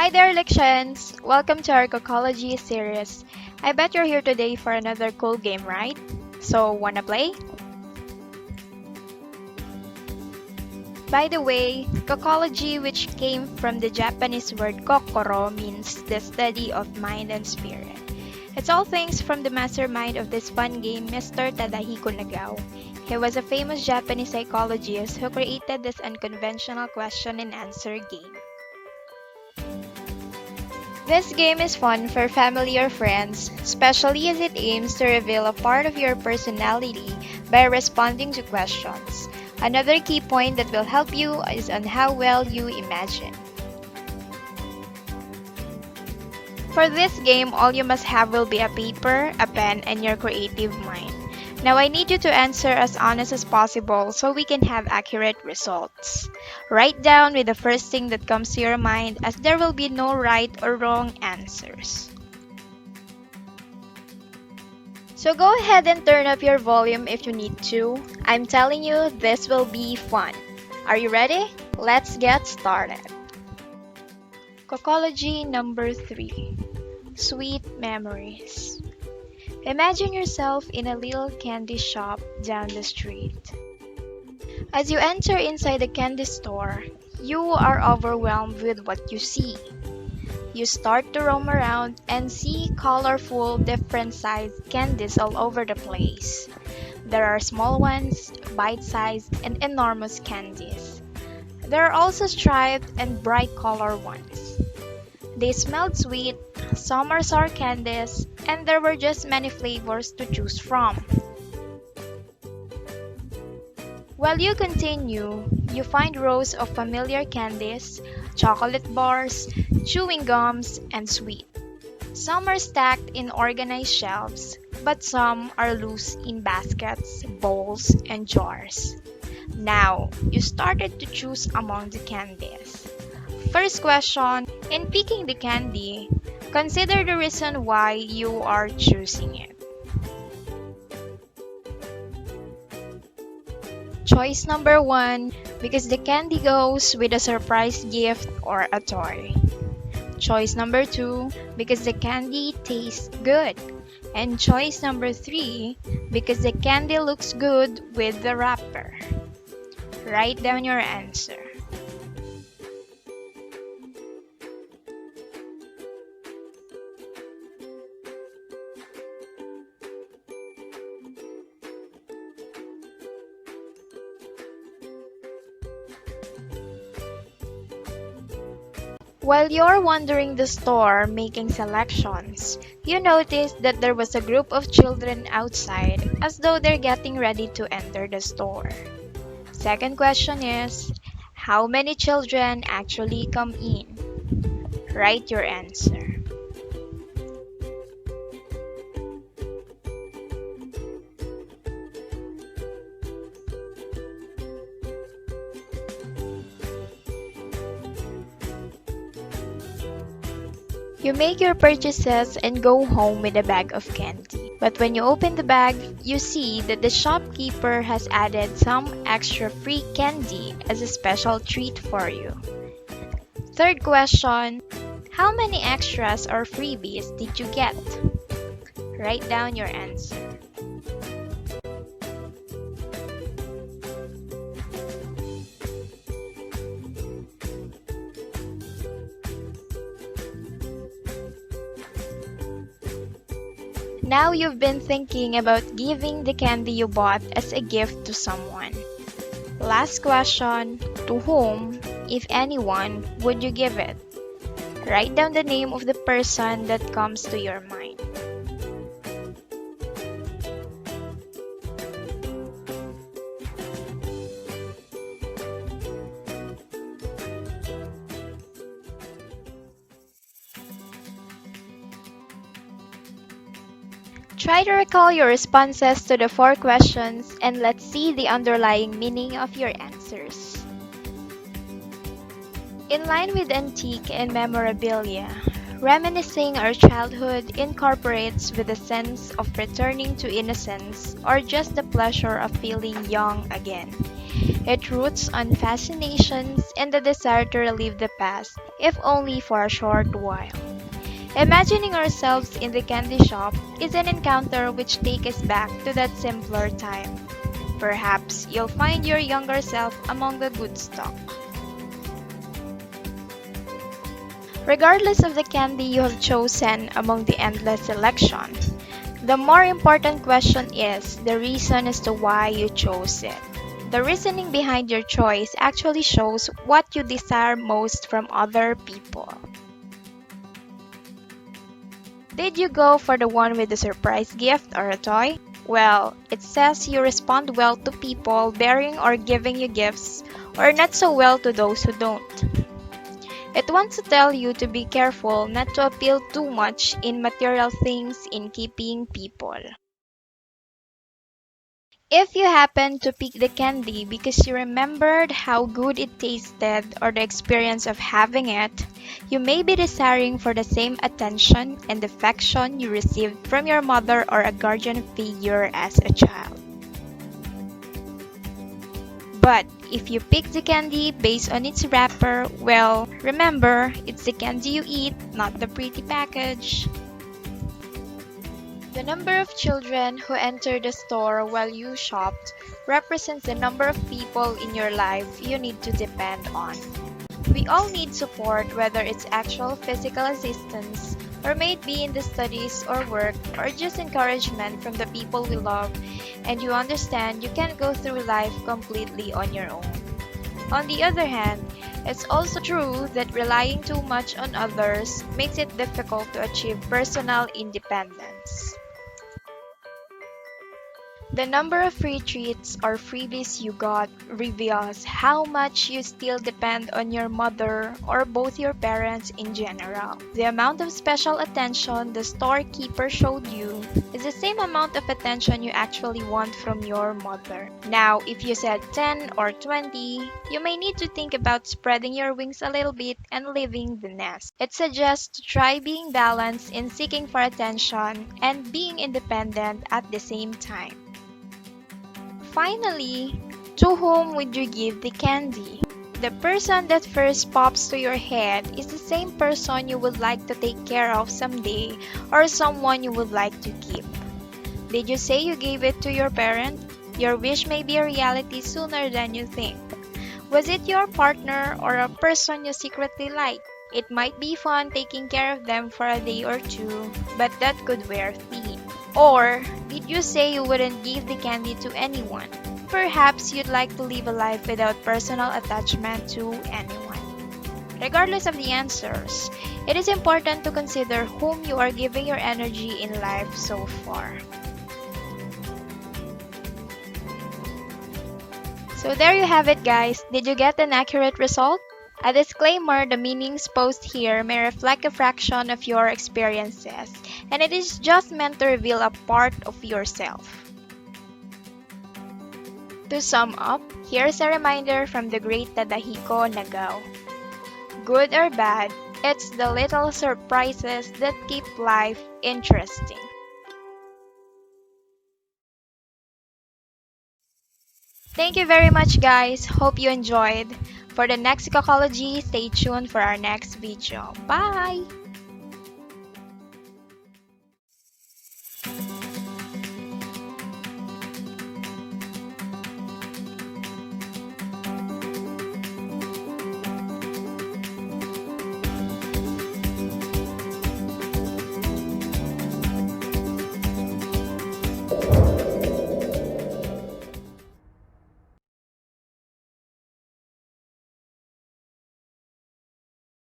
Hi there, Lections! Welcome to our Kokology Series. I bet you're here today for another cool game, right? So, wanna play? By the way, Kokology, which came from the Japanese word kokoro, means the study of mind and spirit. It's all thanks from the mastermind of this fun game, Mr. Tadahiko Nagao. He was a famous Japanese psychologist who created this unconventional question and answer game. This game is fun for family or friends, especially as it aims to reveal a part of your personality by responding to questions. Another key point that will help you is on how well you imagine. For this game, all you must have will be a paper, a pen, and your creative mind. Now I need you to answer as honest as possible so we can have accurate results. Write down with the first thing that comes to your mind as there will be no right or wrong answers. So go ahead and turn up your volume if you need to. I'm telling you, this will be fun. Are you ready? Let's get started. Kokology number 3. Sweet memories. Imagine yourself in a little candy shop down the street. As you enter inside the candy store, you are overwhelmed with what you see. You start to roam around and see colorful, different-sized candies all over the place. There are small ones, bite-sized, and enormous candies. There are also striped and bright-colored ones. They smelled sweet, some are sour candies, and there were just many flavors to choose from. While you continue, you find rows of familiar candies, chocolate bars, chewing gums, and sweet. Some are stacked in organized shelves, but some are loose in baskets, bowls, and jars. Now, you started to choose among the candies. First question, in picking the candy, consider the reason why you are choosing it. Choice number 1, because the candy goes with a surprise gift or a toy. Choice number 2, because the candy tastes good. And choice number 3, because the candy looks good with the wrapper. Write down your answer. While you're wandering the store making selections, you notice that there was a group of children outside as though they're getting ready to enter the store. Second question is, how many children actually come in? Write your answer. You make your purchases and go home with a bag of candy. But when you open the bag, you see that the shopkeeper has added some extra free candy as a special treat for you. Third question, how many extras or freebies did you get? Write down your answer. Now you've been thinking about giving the candy you bought as a gift to someone. Last question, to whom, if anyone, would you give it? Write down the name of the person that comes to your mind. Try to recall your responses to the 4 questions and let's see the underlying meaning of your answers. In line with antique and memorabilia, Reminiscing our childhood incorporates with a sense of returning to innocence or just the pleasure of feeling young again. It roots on fascinations and the desire to relive the past, if only for a short while. Imagining ourselves in the candy shop is an encounter which takes us back to that simpler time. Perhaps you'll find your younger self among the good stock. Regardless of the candy you have chosen among the endless selection, the more important question is the reason as to why you chose it. The reasoning behind your choice actually shows what you desire most from other people. Did you go for the one with the surprise gift or a toy? Well, it says you respond well to people bearing or giving you gifts, or not so well to those who don't. It wants to tell you to be careful not to appeal too much in material things in keeping people. If you happen to pick the candy because you remembered how good it tasted or the experience of having it, you may be desiring for the same attention and affection you received from your mother or a guardian figure as a child. But if you pick the candy based on its wrapper, well, remember, it's the candy you eat, not the pretty package. The number of children who entered the store while you shopped represents the number of people in your life you need to depend on. We all need support, whether it's actual physical assistance, or may it be in the studies or work, or just encouragement from the people we love, and you understand you can't go through life completely on your own. On the other hand, it's also true that relying too much on others makes it difficult to achieve personal independence. The number of free treats or freebies you got reveals how much you still depend on your mother or both your parents in general. The amount of special attention the storekeeper showed you is the same amount of attention you actually want from your mother. Now, if you said 10 or 20, you may need to think about spreading your wings a little bit and leaving the nest. It suggests to try being balanced in seeking for attention and being independent at the same time. Finally, to whom would you give the candy? The person that first pops to your head is the same person you would like to take care of someday or someone you would like to keep. Did you say you gave it to your parent? Your wish may be a reality sooner than you think. Was it your partner or a person you secretly like? It might be fun taking care of them for a day or two, but that could wear thin. Or did you say you wouldn't give the candy to anyone? Perhaps you'd like to live a life without personal attachment to anyone. Regardless of the answers, it is important to consider whom you are giving your energy in life so far. So there you have it, guys. Did you get an accurate result? A disclaimer, the meanings posed here may reflect a fraction of your experiences, and it is just meant to reveal a part of yourself. To sum up, here's a reminder from the great Tadahiko Nagao. Good or bad, it's the little surprises that keep life interesting. Thank you very much, guys. Hope you enjoyed. For the next Kokology, stay tuned for our next video. Bye!